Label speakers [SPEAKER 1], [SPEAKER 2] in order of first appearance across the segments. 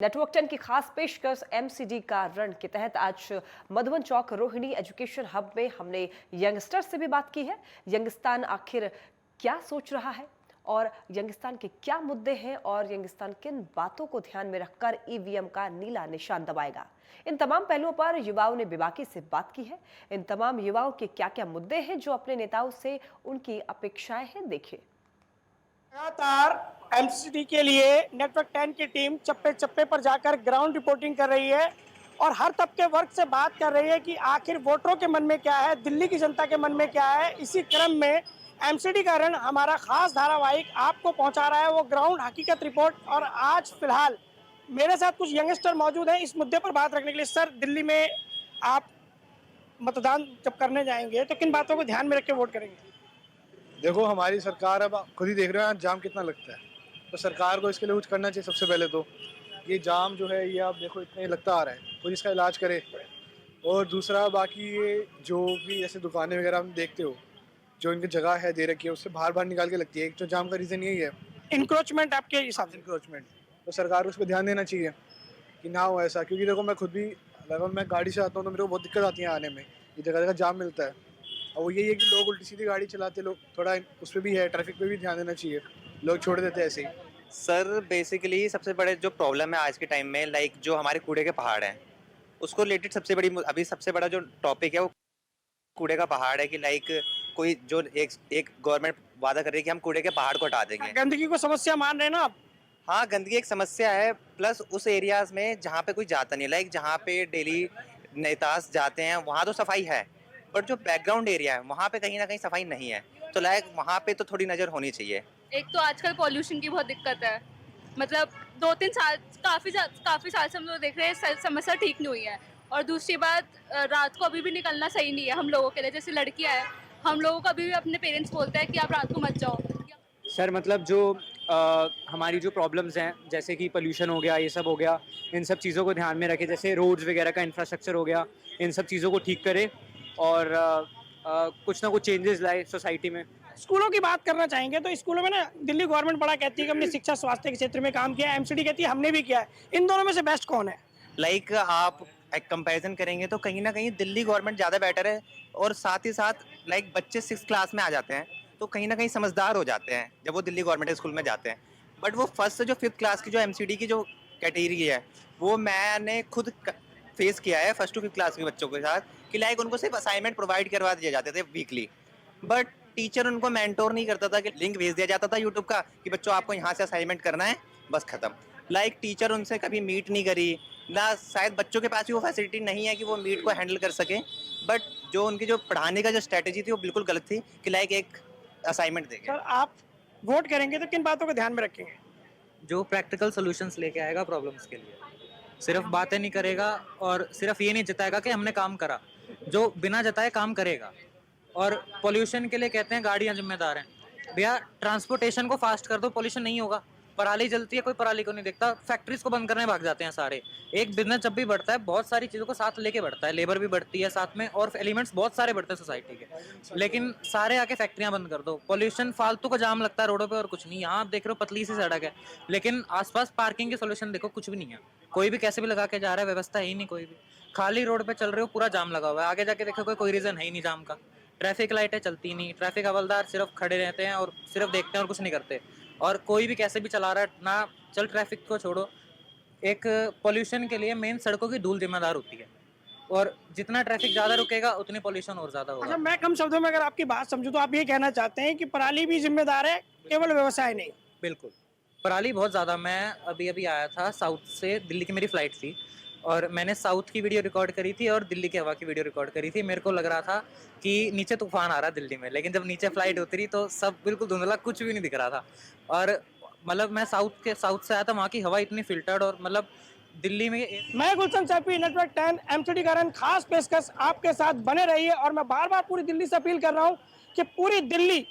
[SPEAKER 1] Network 10 की खास पेशकश एमसीडी का रण के तहत आज मधुबन चौक रोहिणी एजुकेशन हब में हमने यंगस्टर से भी बात की है। यंगस्तान आखिर क्या सोच रहा है और यंगस्तान के क्या मुद्दे हैं और यंगस्तान किन बातों को ध्यान में रखकर ईवीएम का नीला निशान दबाएगा। इन तमाम पहलुओं पर युवाओं ने बेबाकी से बात की है। इन तमाम युवाओं के क्या क्या मुद्दे हैं जो अपने नेताओं से उनकी अपेक्षाएं हैं, देखिए।
[SPEAKER 2] लगातार एमसीडी के लिए नेटवर्क 10 की टीम चप्पे चप्पे पर जाकर ग्राउंड रिपोर्टिंग कर रही है और हर तबके वर्ग से बात कर रही है कि आखिर वोटरों के मन में क्या है, दिल्ली की जनता के मन में क्या है। इसी क्रम में एमसीडी का रण हमारा खास धारावाहिक आपको पहुंचा रहा है वो ग्राउंड हकीकत रिपोर्ट। और आज फिलहाल मेरे साथ कुछ यंगस्टर मौजूद हैं इस मुद्दे पर बात रखने के लिए। सर, दिल्ली में आप मतदान जब करने जाएंगे तो किन बातों को ध्यान में रख के वोट करेंगे?
[SPEAKER 3] देखो, हमारी सरकार, अब खुद ही देख रहे हो यहाँ जाम कितना लगता है, तो सरकार को इसके लिए कुछ करना चाहिए। सबसे पहले तो ये जाम जो है ये आप देखो इतना ही लगता आ रहा है, खुद इसका इलाज करे। और दूसरा, बाकी ये जो भी जैसे दुकानें वगैरह हम देखते हो जो इनकी जगह है दे रखी है उससे बाहर बाहर निकाल के लगती है। एक तो जाम का रीज़न यही है,
[SPEAKER 2] इंक्रोचमेंट आपके हिसाब से?
[SPEAKER 3] इंक्रोचमेंट। तो सरकार को उस पर ध्यान देना चाहिए कि ना हो ऐसा, क्योंकि देखो मैं खुद भी लगभग मैं गाड़ी से आता हूँ तो मेरे को बहुत दिक्कत आती है आने में, ये जगह जगह जाम मिलता है। और वो यही है कि लोग उल्टी सीधी गाड़ी चलाते, लोग थोड़ा उस पर भी है, ट्रैफिक पे भी ध्यान देना चाहिए, लोग छोड़ देते हैं ऐसे ही।
[SPEAKER 4] सर, बेसिकली सबसे बड़े जो प्रॉब्लम है आज के टाइम में, लाइक जो हमारे कूड़े के पहाड़ हैं, उसको रिलेटेड अभी सबसे बड़ा जो टॉपिक है वो कूड़े का पहाड़ है। कि लाइक कोई जो एक गवर्नमेंट वादा कर रही है कि हम कूड़े के पहाड़ को हटा देंगे।
[SPEAKER 2] गंदगी को समस्या मान रहे हैं ना आप?
[SPEAKER 4] हाँ, गंदगी एक समस्या है, प्लस उस एरियाज में जहाँ पे कोई जाता नहीं, लाइक जहाँ पे डेली नेताज जाते हैं वहाँ तो सफाई है, बट जो बैकग्राउंड एरिया है वहाँ पे कहीं ना कहीं सफाई नहीं है। तो लाइक वहाँ पे तो थोड़ी नज़र होनी चाहिए।
[SPEAKER 5] एक तो आजकल पॉल्यूशन की बहुत दिक्कत है, मतलब 2-3 साल काफ़ी साल से हम लोग देख रहे हैं समस्या ठीक नहीं हुई है। और दूसरी बात, रात को अभी भी निकलना सही नहीं है हम लोगों के लिए। जैसे लड़कियां हैं, हम लोगों को अभी भी अपने पेरेंट्स बोलते हैं कि आप रात को मत जाओ।
[SPEAKER 6] सर मतलब जो हमारी जो प्रॉब्लम्स हैं जैसे कि पोल्यूशन हो गया, ये सब हो गया, इन सब चीज़ों को ध्यान में रखे। जैसे रोड्स वगैरह का इंफ्रास्ट्रक्चर हो गया, इन सब चीज़ों को ठीक करे और कुछ ना कुछ चेंजेस लाए सोसाइटी में।
[SPEAKER 2] स्कूलों की बात करना चाहेंगे तो स्कूलों में ना दिल्ली गवर्नमेंट बड़ा कहती है कि हमने शिक्षा स्वास्थ्य के क्षेत्र में काम किया है, एमसीडी कहती है हमने भी किया है। इन दोनों में से बेस्ट कौन है?
[SPEAKER 4] लाइक आप एक कंपैरिजन करेंगे तो कहीं ना कहीं दिल्ली गवर्नमेंट ज़्यादा बेटर है। और साथ ही साथ लाइक बच्चे 6th क्लास में आ जाते हैं तो कहीं ना कहीं समझदार हो जाते हैं जब वो दिल्ली गवर्नमेंट स्कूल में जाते हैं। बट वो फर्स्ट से जो 5th क्लास की जो एमसीडी की जो कैटेगरी है वो मैंने खुद फेस किया है 1st to 5th क्लास के बच्चों के साथ। कि लाइक उनको सिर्फ असाइनमेंट प्रोवाइड करवा दिए जाते थे वीकली, बट टीचर उनको मेंटोर नहीं करता था। कि लिंक भेज दिया जाता था यूट्यूब का कि बच्चों आपको यहाँ से असाइनमेंट करना है, बस खत्म। लाइक टीचर उनसे कभी मीट नहीं करी ना, शायद बच्चों के पास भी वो फैसिलिटी नहीं है कि वो मीट को हैंडल कर सके। बट जो उनकी जो पढ़ाने का जो स्ट्रेटेजी थी वो बिल्कुल गलत थी कि लाइक एक असाइनमेंट देंगे।
[SPEAKER 2] सर, आप वोट करेंगे तो किन बातों को ध्यान में रखेंगे?
[SPEAKER 7] जो प्रैक्टिकल सॉल्यूशंस लेके आएगा प्रॉब्लम्स के लिए, सिर्फ बातें नहीं करेगा और सिर्फ ये नहीं जताएगा कि हमने काम करा, जो बिना जताए काम करेगा। और पोल्यूशन के लिए कहते हैं गाड़ियां जिम्मेदार हैं। भैया ट्रांसपोर्टेशन को फास्ट कर दो, पोल्यूशन नहीं होगा। पराली जलती है, कोई पराली को नहीं देखता, फैक्ट्रीज को बंद करने भाग जाते हैं सारे। एक बिजनेस जब भी बढ़ता है बहुत सारी चीज़ों को साथ लेके बढ़ता है, लेबर भी बढ़ती है साथ में और एलिमेंट्स बहुत सारे बढ़ते हैं सोसाइटी के। लेकिन सारे आके फैक्ट्रियां बंद कर दो, पोल्यूशन फालतू का जाम लगता है रोडों पे और कुछ नहीं। यहाँ आप देख रहे हो पतली सी सड़क है लेकिन आसपास पार्किंग के सोल्यूशन देखो कुछ भी नहीं है। कोई भी कैसे भी लगा के जा रहा है, व्यवस्था है ही नहीं कोई भी। खाली रोड पे चल रहे हो, पूरा जाम लगा हुआ है, आगे जाके देखो कोई रीजन है ही नहीं जाम का। ट्रैफिक लाइटें चलती नहीं, ट्रैफिक हवलदार सिर्फ खड़े रहते हैं और सिर्फ देखते हैं और कुछ नहीं करते। और कोई भी कैसे भी चला रहा है ना, चल ट्रैफिक को छोड़ो, एक पोल्यूशन के लिए मेन सड़कों की धूल जिम्मेदार होती है और जितना ट्रैफिक ज़्यादा रुकेगा उतनी पोल्यूशन और ज़्यादा होगा।
[SPEAKER 2] अच्छा, मैं कम शब्दों में अगर आपकी बात समझूं तो आप ये कहना चाहते हैं कि पराली भी जिम्मेदार है, केवल व्यवसाय नहीं?
[SPEAKER 7] बिल्कुल, पराली बहुत ज़्यादा। मैं अभी अभी आया था साउथ से, दिल्ली की मेरी फ़्लाइट थी और मैंने साउथ की वीडियो रिकॉर्ड करी थी और दिल्ली की हवा की वीडियो रिकॉर्ड करी थी। मेरे को लग रहा था कि नीचे तूफान आ रहा है दिल्ली में, लेकिन जब नीचे फ्लाइट उतरी तो सब बिल्कुल धुंधला, कुछ भी नहीं दिख रहा था। और मतलब मैं साउथ से आया था, वहाँ की हवा इतनी फिल्टर्ड और मतलब दिल्ली में
[SPEAKER 2] मैं गुलशन सैफी, नेटवर्क 10 एमसीडी का रन खास पेशकश आपके साथ बने रहिए। और मैं बार बार पूरी दिल्ली से अपील कर रहा हूँ कि पूरी दिल्ली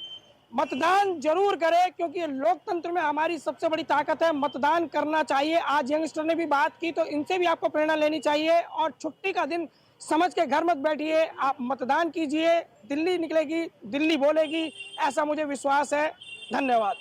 [SPEAKER 2] मतदान जरूर करे, क्योंकि लोकतंत्र में हमारी सबसे बड़ी ताकत है, मतदान करना चाहिए। आज यंगस्टर ने भी बात की तो इनसे भी आपको प्रेरणा लेनी चाहिए और छुट्टी का दिन समझ के घर मत बैठिए, आप मतदान कीजिए। दिल्ली निकलेगी, दिल्ली बोलेगी, ऐसा मुझे विश्वास है। धन्यवाद।